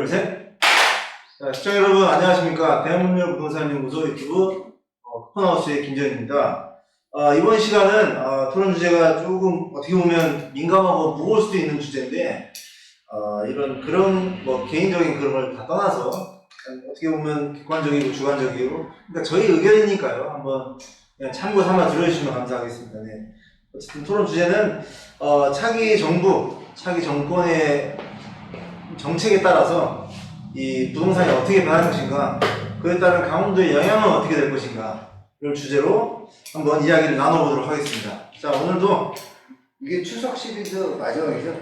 둘, 셋. 자, 시청자 여러분 안녕하십니까. 대한문명 부동산연구소 유튜브 쿠폰하우스의 김재현입니다. 이번 시간은 토론 주제가 조금 어떻게 보면 민감하고 무거울 수도 있는 주제인데 그런 개인적인 그런 걸 다 떠나서 어떻게 보면 객관적이고 주관적이고 그러니까 저희 의견이니까요. 한번 그냥 참고 삼아 들어주시면 감사하겠습니다. 네. 어쨌든 토론 주제는 차기 정부, 차기 정권의 정책에 따라서 이 부동산이 어떻게 변할 것인가, 그에 따른 강원도의 영향은 어떻게 될 것인가, 이런 주제로 한번 이야기를 나눠보도록 하겠습니다. 자, 오늘도 이게 추석 시리즈 마지막이죠?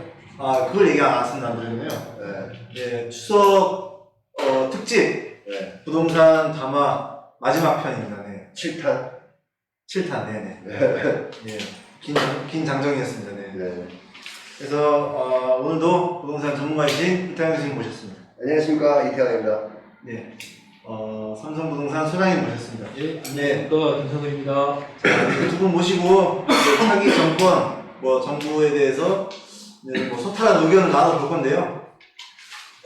그걸 얘기 안 했습니다. 그러면요. 네, 추석 특집 부동산 담화 마지막 편입니다. 네. 7탄. 7탄, 네네. 네. 긴 장정이었습니다. 네. 네. 그래서 오늘도 부동산 전문가이신 이태영 교수님 모셨습니다. 안녕하십니까, 이태환입니다. 네. 삼성부동산 소장님 모셨습니다. 예, 안녕하십니까, 김성근입니다. 두 분 모시고 차기 정권, 정부에 대해서 소탈한 의견을 나눠볼 건데요.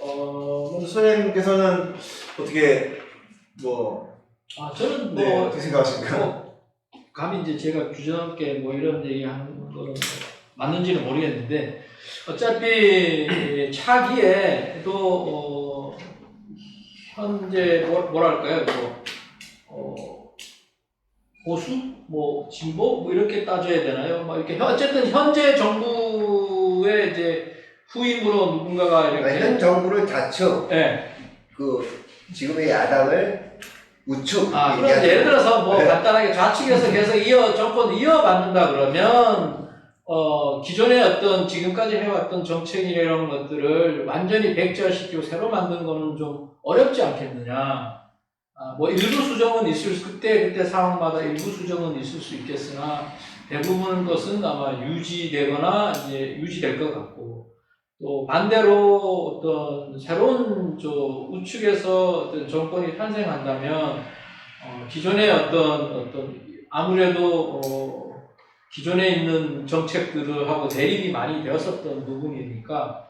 먼저 소장님께서는 어떻게 저는 어떻게 생각하십니까? 감히 이제 제가 주저넘게 이런 얘기 하는 거는 맞는지는 모르겠는데, 어차피 차기에 또, 현재, 뭐랄까요, 보수? 진보? 이렇게 따져야 되나요? 이렇게, 어쨌든 현재 정부의 이제 후임으로 누군가가 이렇게. 현 정부를 자축, 네. 지금의 야당을 우측. 그럼 예를 들어서 간단하게 좌측에서 계속 정권 이어받는다 그러면, 기존의 어떤 지금까지 해왔던 정책이나 이런 것들을 완전히 백지화시키고 새로 만드는 거는 좀 어렵지 않겠느냐. 일부 수정은 그때 상황마다 일부 수정은 있을 수 있겠으나 대부분 것은 아마 유지되거나 이제 유지될 것 같고, 또 반대로 어떤 새로운 우측에서 어떤 정권이 탄생한다면, 기존의 아무래도 기존에 있는 정책들하고 대립이 많이 되었었던 부분이니까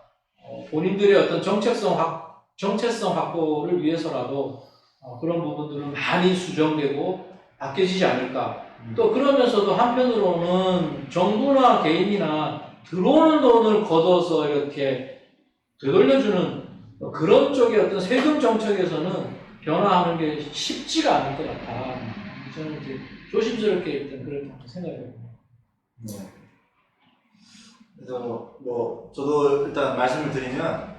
본인들의 어떤 정체성 확보를 위해서라도 그런 부분들은 많이 수정되고 바뀌어지지 않을까. 또 그러면서도 한편으로는 정부나 개인이나 들어오는 돈을 걷어서 이렇게 되돌려주는 그런 쪽의 어떤 세금 정책에서는 변화하는 게 쉽지가 않을 것 같아. 저는 이제 조심스럽게 일단 그렇게 생각해요. 네. 그래서 저도 일단 말씀을 드리면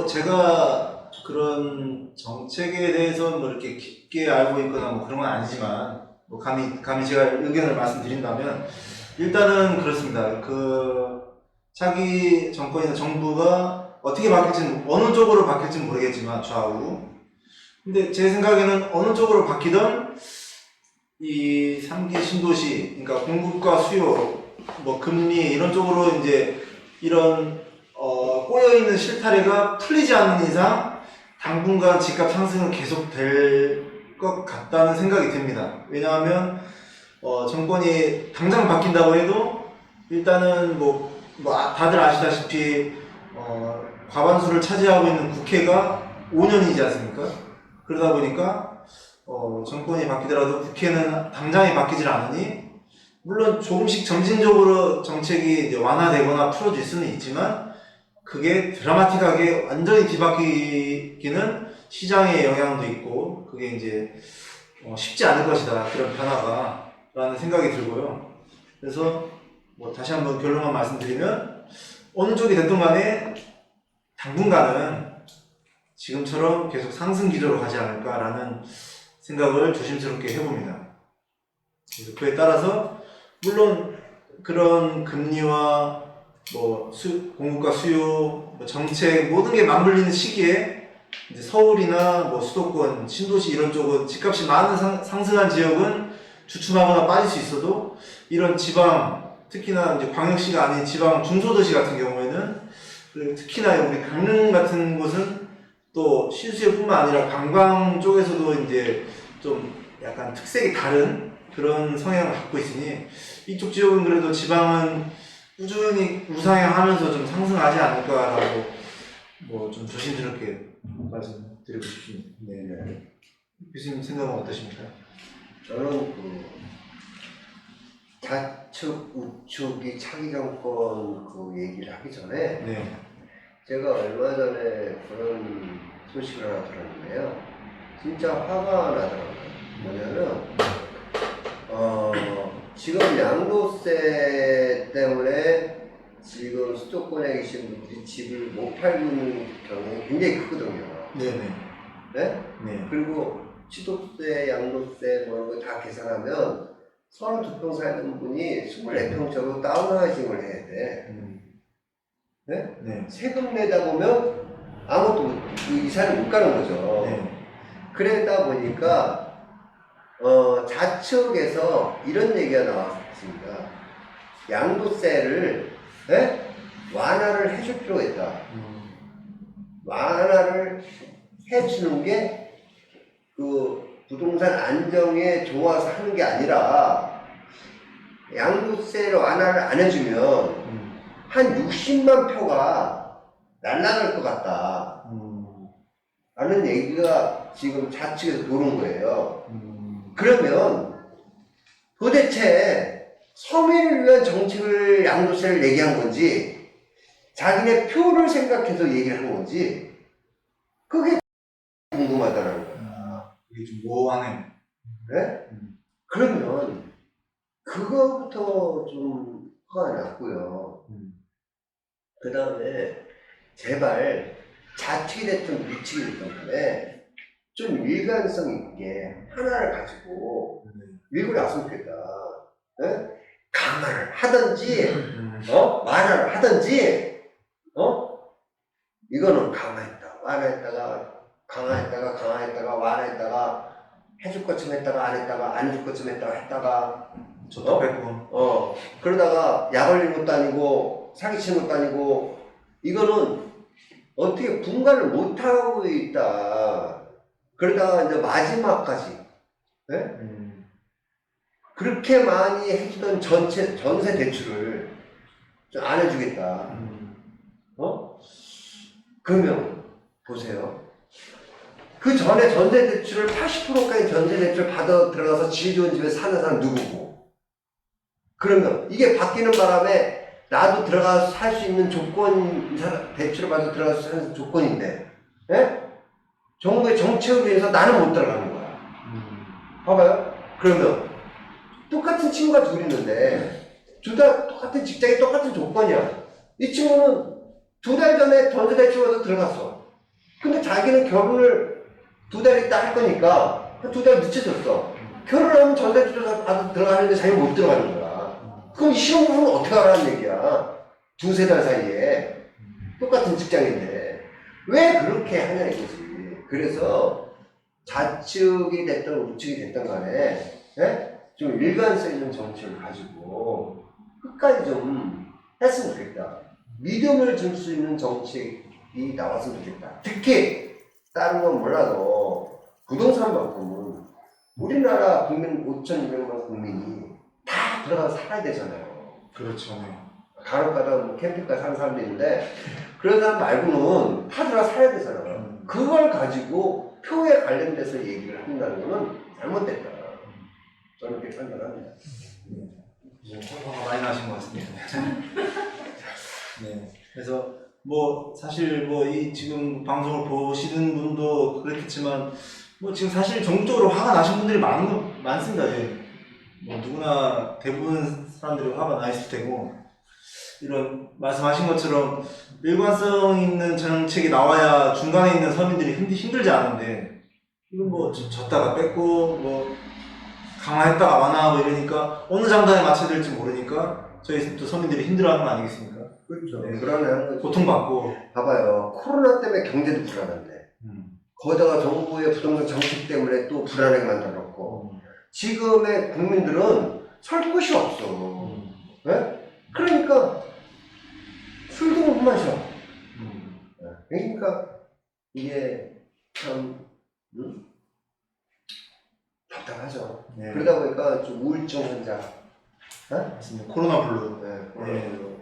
제가 그런 정책에 대해서 이렇게 깊게 알고 있거나 그런 건 아니지만 감히 제가 의견을 말씀드린다면 일단은 그렇습니다. 차기 정권이나 정부가 어떻게 바뀔지는 어느 쪽으로 바뀔지는 모르겠지만 좌우. 근데 제 생각에는 어느 쪽으로 바뀌던 이 3기 신도시, 그러니까 공급과 수요, 금리 이런 쪽으로 이제 이런 꼬여있는 실타래가 풀리지 않는 이상 당분간 집값 상승은 계속 될 것 같다는 생각이 듭니다. 왜냐하면 정권이 당장 바뀐다고 해도 일단은 다들 아시다시피 과반수를 차지하고 있는 국회가 5년이지 않습니까? 그러다 보니까 정권이 바뀌더라도 국회는 당장에 바뀌질 않으니 물론 조금씩 점진적으로 정책이 이제 완화되거나 풀어질 수는 있지만 그게 드라마틱하게 완전히 뒤바뀌기는 시장의 영향도 있고 그게 이제 쉽지 않을 것이다. 그런 변화가 라는 생각이 들고요. 그래서 다시 한번 결론만 말씀드리면 어느 쪽이 됐든 간에 당분간은 지금처럼 계속 상승 기조로 가지 않을까라는 생각을 조심스럽게 해봅니다. 그래서 그에 따라서 물론 그런 금리와 공급과 수요, 정책 모든 게 맞물리는 시기에 이제 서울이나 수도권, 신도시 이런 쪽은 집값이 많은 상승한 지역은 주춤하거나 빠질 수 있어도 이런 지방, 특히나 이제 광역시가 아닌 지방 중소도시 같은 경우에는 특히나 우리 강릉 같은 곳은 또 신수요뿐만 아니라 관광 쪽에서도 이제 좀 약간 특색이 다른 그런 성향을 갖고 있으니 이쪽 지역은 그래도 지방은 꾸준히 우상향하면서 좀 상승하지 않을까라고 좀 조심스럽게 말씀드리고 싶습니다. 네. 교수님 생각은 어떠십니까? 저는 그 좌측, 우측이 차기 정권 그 얘기를 하기 전에 네. 제가 얼마 전에 그런 소식을 하나 들었는데요. 진짜 화가 나더라고요. 뭐냐면 지금 양도세 때문에 지금 수도권에 계신 분들이 집을 못 팔고 있는 경우가 굉장히 크거든요. 네네. 네? 네. 그리고 취득세, 양도세 뭐 이런 거 다 계산하면 32평 살던 분이 24평짜리 다운하우징을 해야 돼. 네? 네. 세금 내다 보면 아무것도 그 이사를 못 가는 거죠. 네. 그러다 보니까 좌측에서 이런 얘기가 나왔습니다. 양도세를 완화를 해줄 필요가 있다. 완화를 해주는 게 그 부동산 안정에 좋아서 하는 게 아니라 양도세를 완화를 안 해주면 한 60만 표가 날아갈 것 같다. 라는 얘기가 지금 좌측에서 도는 거예요. 그러면 도대체 서민을 위한 정책을 양도세를 얘기한 건지 자기네 표를 생각해서 얘기를 한 건지 그게 궁금하다는 거예요. 이게 좀 모호하네요. 네? 그러면 그거부터 좀 화가 났고요. 그 다음에 제발 좌측이 됐든 우측이 됐든 간에 좀 일관성 있게 하나를 가지고 밀고 나왔으면 좋겠다. 네? 강화를 하든지 완화를 하든지 이거는 강화했다 완화했다가 강화했다가 완화했다가 해줄 것쯤 했다가 안 했다가 안 해줄 것쯤 했다가 저도 뺐고 그러다가 약 올린 것도 아니고 사기치는 것도 아니고 이거는 어떻게 분간을 못하고 있다. 그러다가 이제 마지막까지 그렇게 많이 해주던 전세 대출을 좀 안 해주겠다. 그러면 보세요. 그 전에 전세 대출을 80%까지 전세 대출 받아 들어가서 질 좋은 집에 사는 사람 누구고? 그러면 이게 바뀌는 바람에 나도 들어가서 살 수 있는 조건, 대출을 받아 들어가서 사는 조건인데, 정부의 정책을 위해서 나는 못 들어가는 거야. 봐봐요. 그러면 똑같은 친구가 둘 있는데, 둘 다 똑같은 직장이 똑같은 조건이야. 이 친구는 2달 전에 전세 대출 받아 들어갔어. 근데 자기는 결혼을 2달 있다 할 거니까 한 2달 늦춰졌어. 결혼하면 전세 대출 받아 들어가는데 자기는 못 들어가는 거야. 그럼 이 신혼부부는 어떻게 하라는 얘기야? 2-3달 사이에 똑같은 직장인데 왜 그렇게 하냐 이거지. 그래서 좌측이 됐든 우측이 됐든 간에 좀 일관성 있는 정책을 가지고 끝까지 좀 했으면 좋겠다. 믿음을 줄 수 있는 정책이 나왔으면 좋겠다. 특히 다른 건 몰라도 부동산만큼은 우리나라 국민 5,200만 국민이 다 들어가서 살아야 되잖아요. 그렇죠. 네. 간혹가다 뭐 캠핑카 사는 사람도 있는데 그런 사람 말고는 다 들어가서 살아야 되잖아요. 그걸 가지고 표에 관련돼서 얘기를 한다는 거는 잘못됐다. 저는 그렇게 판단합니다. 화가 많이 나신 것 같습니다. 네. 그래서 뭐 사실 뭐 이 지금 방송을 보시는 분도 그렇겠지만 뭐 지금 사실 전국적으로 화가 나신 분들이 많습니다. 예. 뭐 누구나 대부분 사람들이 화가 나 있을 테고 이런 말씀하신 것처럼 일관성 있는 정책이 나와야 중간에 있는 서민들이 힘들지 않은데 이건 뭐 졌다가 뺐고 뭐 강화했다가 완화하고 이러니까 어느 장단에 맞춰야 될지 모르니까 저희 또 서민들이 힘들어하는 거 아니겠습니까? 그렇죠. 네. 불안해하는 거죠. 고통받고. 봐봐요. 코로나 때문에 경제도 불안한데 거기다가 정부의 부동산 정책 때문에 또 불안하게 만들어놓고 지금의 국민들은 살 곳이 없어. 네? 그러니까 술도 못 마셔. 그러니까 이게 참 답답하죠. 네. 그러다 보니까 좀 우울증 환자. 맞습니다. 코로나 블루. 네, 코로나 블루.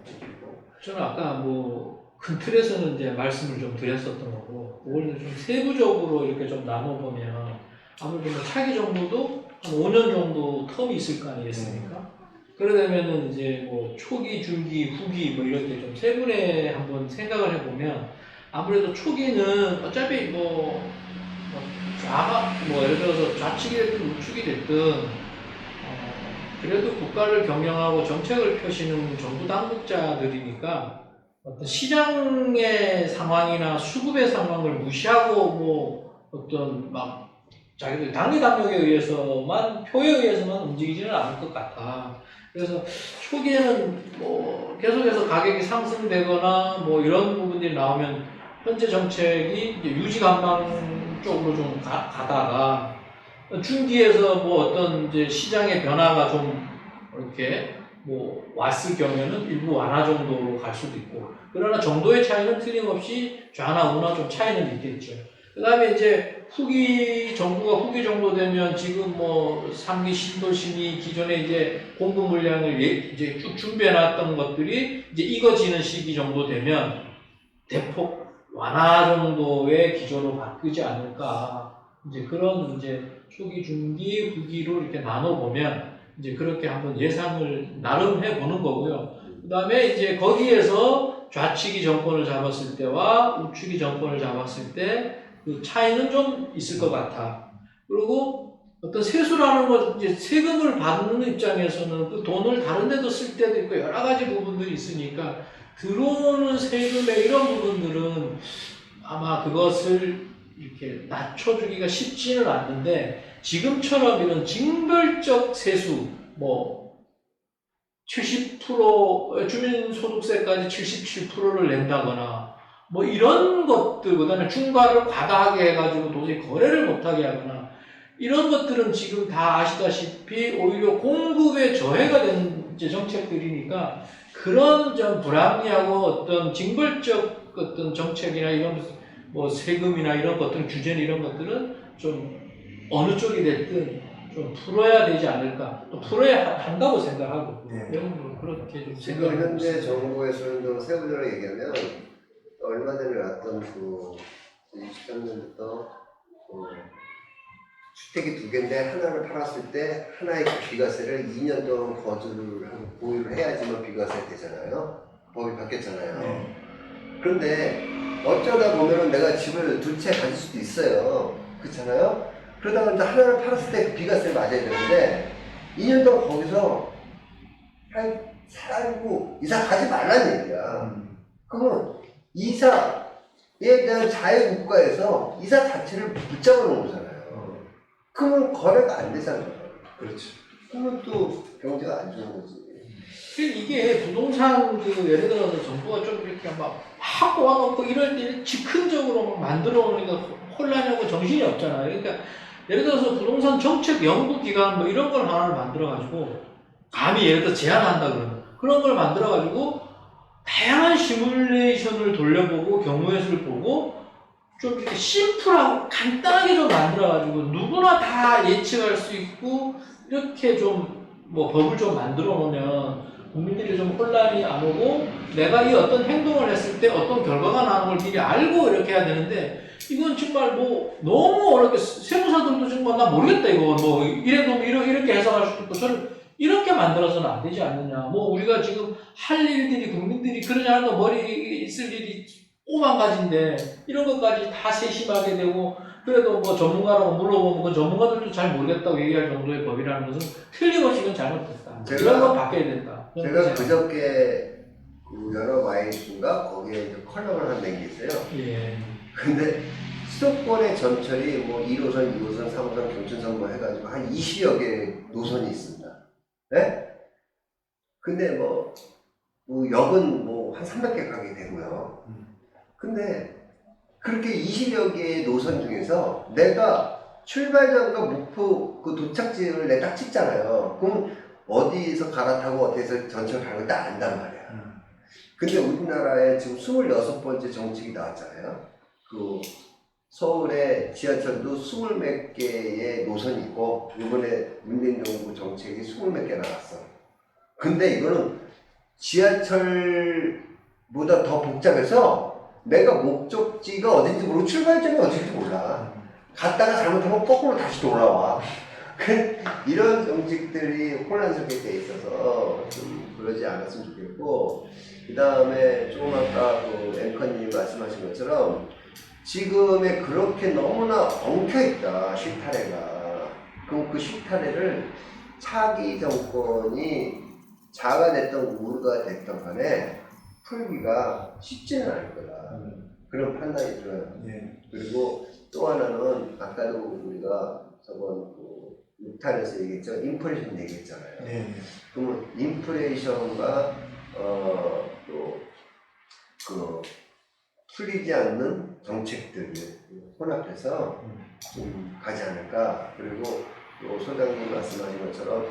저는 아까 뭐 큰 틀에서는 이제 말씀을 좀 드렸었던 거고, 그걸 좀 세부적으로 이렇게 좀 나눠보면, 아무래도 뭐 차기 정부도 한 5년 정도 텀이 있을 거 아니겠습니까? 그러려면은 이제 뭐 초기, 중기, 후기 뭐 이렇게 좀 세분에 한번 생각을 해보면, 아무래도 초기는 어차피 예를 들어서 좌측이 됐든 우측이 됐든, 그래도 국가를 경영하고 정책을 펴시는 정부 당국자들이니까 어떤 시장의 상황이나 수급의 상황을 무시하고 어떤 막 자기들 당리 당력에 의해서만 표에 의해서만 움직이지는 않을 것 같아. 그래서 초기에는 계속해서 가격이 상승되거나 이런 부분들이 나오면 현재 정책이 이제 유지 관방 쪽으로 좀 가다가 중기에서 어떤 이제 시장의 변화가 좀 이렇게 왔을 경우에는 일부 완화 정도로 갈 수도 있고, 그러나 정도의 차이는 틀림없이 좌나 우나 좀 차이는 있겠죠. 그 다음에 이제 정부가 후기 정도 되면 지금 3기 신도심이 기존에 이제 공급 물량을 이제 쭉 준비해놨던 것들이 이제 익어지는 시기 정도 되면 대폭 완화 정도의 기조로 바뀌지 않을까. 이제 그런 이제 초기, 중기, 후기로 이렇게 나눠보면 이제 그렇게 한번 예상을 나름 해보는 거고요. 그 다음에 이제 거기에서 좌측이 정권을 잡았을 때와 우측이 정권을 잡았을 때 그 차이는 좀 있을 것 같아. 그리고 어떤 세수라는 것, 이제 세금을 받는 입장에서는 그 돈을 다른 데도 쓸 때도 있고 여러 가지 부분들이 있으니까 들어오는 세금의 이런 부분들은 아마 그것을 이렇게 낮춰주기가 쉽지는 않는데, 지금처럼 이런 징벌적 세수, 70% 주민소득세까지 77%를 낸다거나, 이런 것들, 그 다음에 중과를 과다하게 해가지고 도저히 거래를 못하게 하거나, 이런 것들은 지금 다 아시다시피 오히려 공급에 저해가 되는 이제 정책들이니까, 그런 좀 불합리하고 어떤 징벌적 어떤 정책이나 이런 세금이나 이런 것들은, 규제나 이런 것들은 좀 어느 쪽이 됐든 좀 풀어야 되지 않을까. 또 풀어야 한다고 생각하고. 네. 그렇게 좀 지금 생각하고 현재 있습니다. 정부에서는 세부적으로 얘기하면 얼마 전에 왔던 23년부터 주택이 2개인데 하나를 팔았을 때 하나의 비과세를 2년 동안 거주를 하고 보유를 해야지만 비과세 되잖아요. 법이 바뀌었잖아요. 그런데 어쩌다 보면은 내가 집을 2채 가질 수도 있어요. 그렇잖아요? 그러다가 이제 하나를 팔았을 때 그 비과세를 맞아야 되는데 2년 동안 거기서 살고 이사 가지 말라는 얘기야. 그러면 이사에 대한 자유국가에서 이사 자체를 붙잡아 놓은 거잖아요. 그러면 거래가 안 되잖아요. 그렇죠. 그러면 또 경제가 안 좋은 거지. 이게 부동산 예를 들어서 정부가 좀 이렇게 막 모아놓고 이럴 때 즉흥적으로 막 만들어 놓으니까 혼란하고 정신이 없잖아요. 그러니까 예를 들어서 부동산 정책 연구기관 이런 걸 하나를 만들어가지고, 감히 예를 들어 제안한다 그러면 그런 걸 만들어가지고 다양한 시뮬레이션을 돌려보고 경우의 수를 보고 좀 이렇게 심플하고 간단하게 좀 만들어가지고 누구나 다 예측할 수 있고, 이렇게 좀 법을 좀 만들어 놓으면 국민들이 좀 혼란이 안 오고, 내가 이 어떤 행동을 했을 때 어떤 결과가 나는 걸 미리 알고 이렇게 해야 되는데, 이건 정말 너무 어렵게, 세무사들도 정말 나 모르겠다 이거 이래도 이렇게 해석할 수도 있고, 저는 이렇게 만들어서는 안 되지 않느냐. 우리가 지금 할 일들이, 국민들이 그러지 않아도 머리 쓸 일이 오만 가지인데 이런 것까지 다 세심하게 되고, 그래도 전문가라고 물어보면 그 전문가들도 잘 모르겠다고 얘기할 정도의 법이라는 것은 틀림없이 이건 잘못됐다. 이런 건 바뀌어야 된다. 제가 그저께 여러 마이인가 거기에 이제 컬럼을 한 게 있어요. 예. 근데 수도권의 전철이 1호선, 2호선, 3호선, 경춘선 해가지고 한 20여 개의 노선이 있습니다. 네? 근데 역은 한 300개 가게 되고요. 근데 그렇게 20여 개의 노선 중에서 내가 출발점과 목표 그 도착지를 내가 딱 찍잖아요. 그럼 어디서 갈아타고 어디서 전철 가는 걸 딱 안단 말이야. 근데 우리나라에 지금 26번째 정책이 나왔잖아요. 그 서울의 지하철도 20몇 개의 노선이 있고, 이번에 문재인 정부 정책이 20몇 개 나왔어. 근데 이거는 지하철 보다 더 복잡해서 내가 목적지가 어딘지 모르고 출발점이 어딘지 몰라. 갔다가 잘못하면 거꾸로 다시 돌아와. 이런 정책들이 혼란스럽게 돼 있어서 좀 그러지 않았으면 좋겠고, 그 다음에 조금 아까 그 앵커님 말씀하신 것처럼 지금에 그렇게 너무나 엉켜있다, 실타래가. 그럼 그 실타래를 차기 정권이 자가 됐던 우가 됐던 간에 풀기가 쉽지는 않을 거다. 그런 판단이 들어요. 네. 그리고 또 하나는 아까도 우리가 저번 그 6탄에서 얘기했죠. 인플레이션 얘기했잖아요. 네. 그러면 인플레이션과 또 그 풀리지 않는 정책들을 혼합해서 좀 가지 않을까. 그리고 또 소장님 말씀하신 것처럼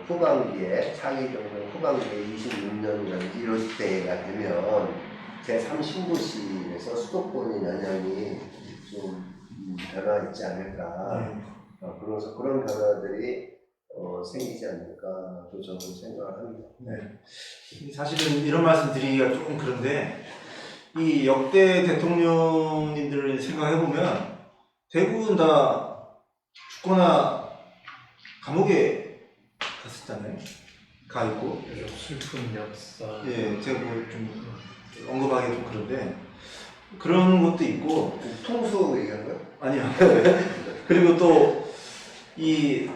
후반기에 차기 정권 후반기에 26년이라든지 이럴 때가 되면 제3신도시에서 수도권의 영향이 좀 변화있지 않을까. 그래서 그런 변화들이 생기지 않을까 또 저는 생각을 합니다. 네. 사실은 이런 말씀 드리기가 조금 그런데 이 역대 대통령님들을 생각해보면 대부분 다 죽거나 감옥에 갔었잖아요. 가 있고. 슬픈 역사. 예, 제가 뭐 좀 언급하기 좀 그런데 그런 것도 있고. 통수 얘기한 거요? 아니요. 그리고 또 이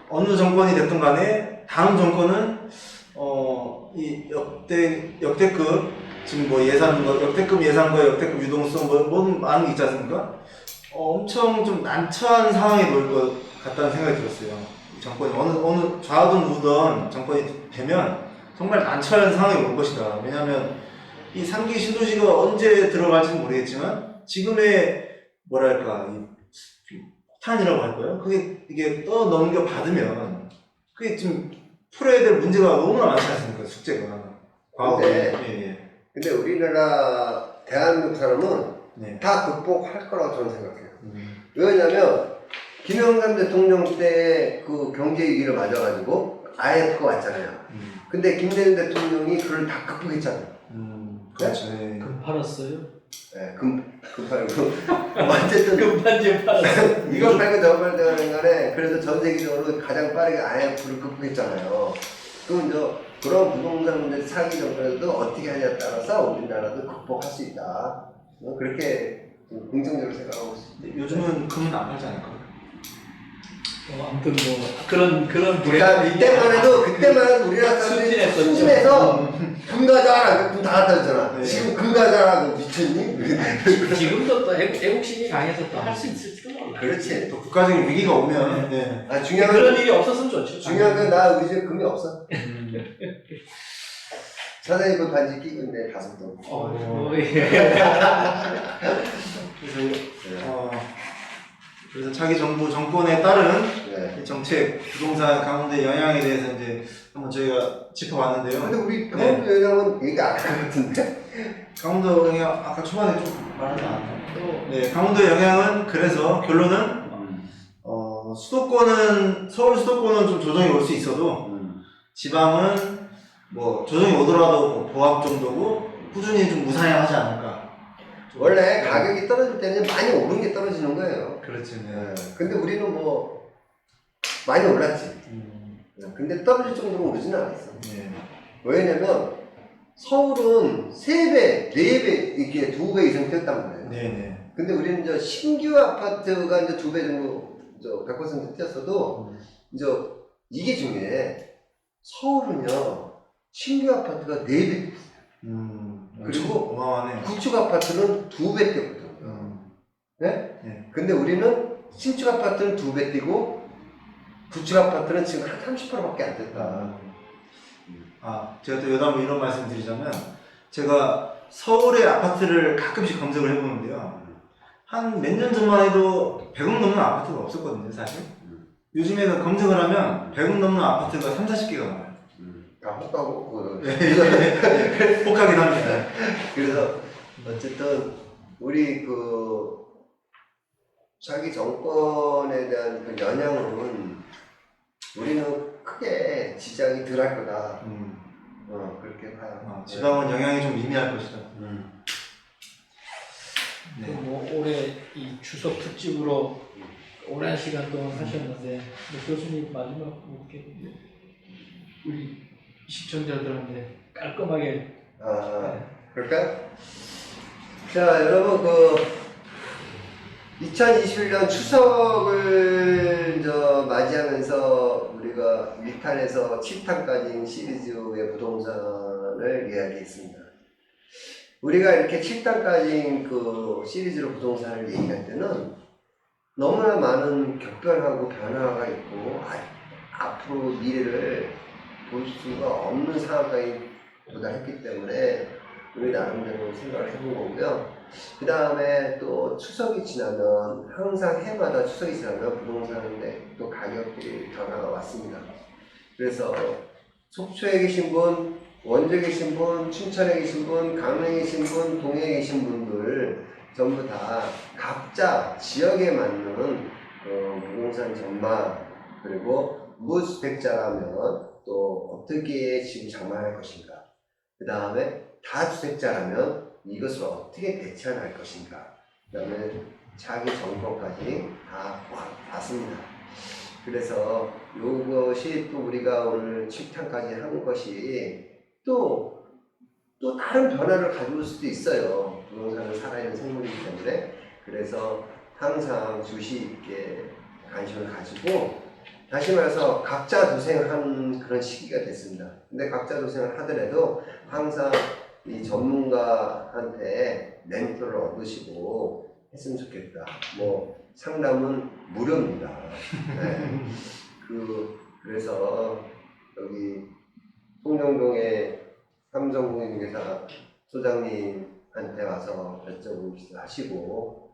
어느 정권이 됐든 간에 다음 정권은 이 역대급 지금 뭐 역대급 예산과 역대급 유동성 뭐 많은 게 있지 않습니까? 엄청 좀 난처한 상황에 놓일 것 같다는 생각이 들었어요. 이 정권이 어느 좌든 우든 정권이 되면 정말 난처한 상황이 올 것이다. 왜냐하면 이 3기 신도시가 언제 들어갈지는 모르겠지만 지금의 뭐랄까 폭탄이라고 할까요? 이게 떠넘겨 받으면 그게 좀 풀어야 될 문제가 너무나 많지 않습니까? 숙제가. 근데 우리나라 대한민국 사람은 네. 다 극복할 거라고 저는 생각해요. 왜냐면 김영삼 대통령 때 그 경제 위기를 맞아가지고 IMF가 왔잖아요. 근데 김대중 대통령이 그걸 다 극복했잖아요. 그렇죠. 네? 금 팔았어요? 네, 금 팔고 어쨌든 금반지 팔았어요. 이거 팔고 저거 팔고 하는 간에 그래서 전 세계적으로 가장 빠르게 IMF를 극복했잖아요. 그럼 그런 부동산 문제 차기 정권에도 어떻게 하냐에 따라서 우리나라도 극복할 수 있다. 그렇게 긍정적으로 생각하고 있습니다. 요즘은 금은 안 팔지 않을까요? 아무튼 뭐 그런 그러니까 그때만 해도 우리나라 사람들이 순진해서 금 가져와라 금 다 갖다 줬잖아. 네. 지금 금 가져와라 미쳤니? 지금도 또 애국심이 강해서 또 할 수 있을지도 몰라. 그렇지. 또 국가적인 위기가 오면 네. 아 중요한 그런 일이 없었으면 좋죠. 중요한 건 나 우리 집에 금이 없어. 사장님 그 반지 끼고 있네 5돈. 그래서 차기 정부 정권에 따른 네. 정책, 부동산 가운데 영향에 대해서 이제 한번 저희가 짚어봤는데요. 근데 우리 강원도 영향은 얘기 안 할 것 같은데? 강원도 영향 아까 초반에 좀 말하지 않았나요? 네, 강원도 영향은 그래서 결론은 서울 수도권은 좀 조정이 올 수 있어도 지방은 뭐 조정이 오더라도 뭐 보합 정도고 꾸준히 좀 무상향하지 않을까. 원래 가격이 떨어질 때는 많이 오른 게 떨어지는 거예요. 그렇지. 네. 근데 우리는 뭐 많이 올랐지. 근데 떨어질 정도로 오르지는 않았어. 네. 왜냐면 서울은 3배, 4배, 이렇게 2배 이상 뛰었단 말이에요. 네네. 근데 우리는 이제 신규 아파트가 이제 2배 정도 100% 뛰었어도 이제 이게 중요해. 서울은요 신규 아파트가 4배 그리고 어마어마하네. 구축 아파트는 2배 뛰었거든요. 네? 네. 근데 우리는 신축 아파트는 2배 뛰고 구축 아파트는 지금 한 30%밖에 안 됐다. 제가 또 여담으로 이런 말씀 드리자면 제가 서울의 아파트를 가끔씩 검색을 해보는데요. 한 몇 년 전만 해도 100억 넘는 아파트가 없었거든요, 사실. 요즘에는 검색을 하면 100억 넘는 아파트가 3, 40개가 나와요. 다 혹하고 혹하긴 합니다. 그래서 어쨌든 우리 그 자기 정권에 대한 그 영향은 우리는 크게 지장이 덜 할 거다. 그렇게 봐요. 지방은 영향이 좀 미미할 것이다. 네. 뭐 올해 이 추석 특집으로 오랜 시간 동안 하셨는데 교수님 마지막 이렇게 우리 시청자들한테 깔끔하게 그럴까요? 자, 여러분 2021년 추석을 맞이하면서 우리가 1탄에서 7탄까지 시리즈의 부동산을 이야기했습니다. 우리가 이렇게 7탄까지 그 시리즈로 부동산을 얘기할 때는 너무나 많은 격변하고 변화가 있고 앞으로 미래를 볼 수가 없는 상황까지 도달했기 때문에 우리 나름대로 생각을 해본 거고요. 그 다음에 또 추석이 지나면 항상 해마다 추석이 지나면 부동산인데 또 가격들이 변화가 왔습니다. 그래서 속초에 계신 분, 원주에 계신 분, 춘천에 계신 분, 강릉에 계신 분, 동해에 계신 분들 전부 다 각자 지역에 맞는 부동산 전망 그리고 무주택자라면 또 어떻게 지금 장만할 것인가, 그 다음에 다주택자라면 이것을 어떻게 대처할 것인가, 그 다음에 자기 정보까지 다 봤습니다. 그래서 이것이 또 우리가 오늘 7탄까지 한 것이 또 다른 변화를 가져올 수도 있어요. 부동산은 살아있는 생물이기 때문에. 그래서 항상 주시 있게 관심을 가지고 다시 말해서 각자 도생하는 그런 시기가 됐습니다. 근데 각자 도생을 하더라도 항상 이 전문가한테 멘토를 얻으시고 했으면 좋겠다. 뭐 상담은 무료입니다. 네. 그래서 여기 송정동의 삼성공인중개사 소장님한테 와서 여쭤보기도 하시고,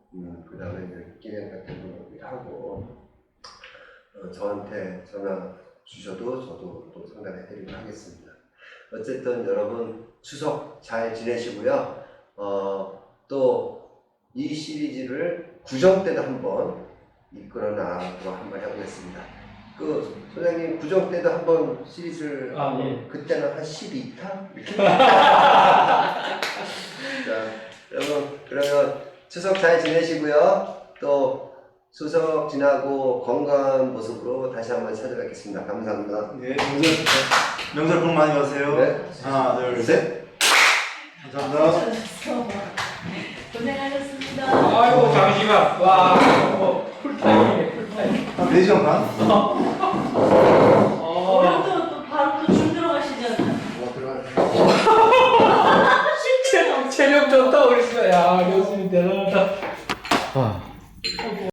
그 다음에 기념 같은 거 하고, 저한테 전화 주셔도 저도 또 상담해드리도록 하겠습니다. 어쨌든 여러분 추석 잘 지내시고요. 또 이 시리즈를 구정 때도 한번 이끌어 나가도록 한번 해보겠습니다. 소장님 구정 때도 한번 시리즈를 예. 그때는 한 12타? 이렇게. 자, 여러분 그러면 추석 잘 지내시고요. 또 추석 지나고 건강한 모습으로 다시 한번 찾아뵙겠습니다. 감사합니다. 네, 명절 복 많이 받으세요. 네. 하나, 둘, 셋. 감사합니다. 고생하셨습니다. 아이고 잠시만 와 풀타임이네 풀타임. 한 4시간 반? 오늘도 또 바로 또 줄 들어가시잖아요. 체력 좋다 그랬어. 야 교수님 대단하다.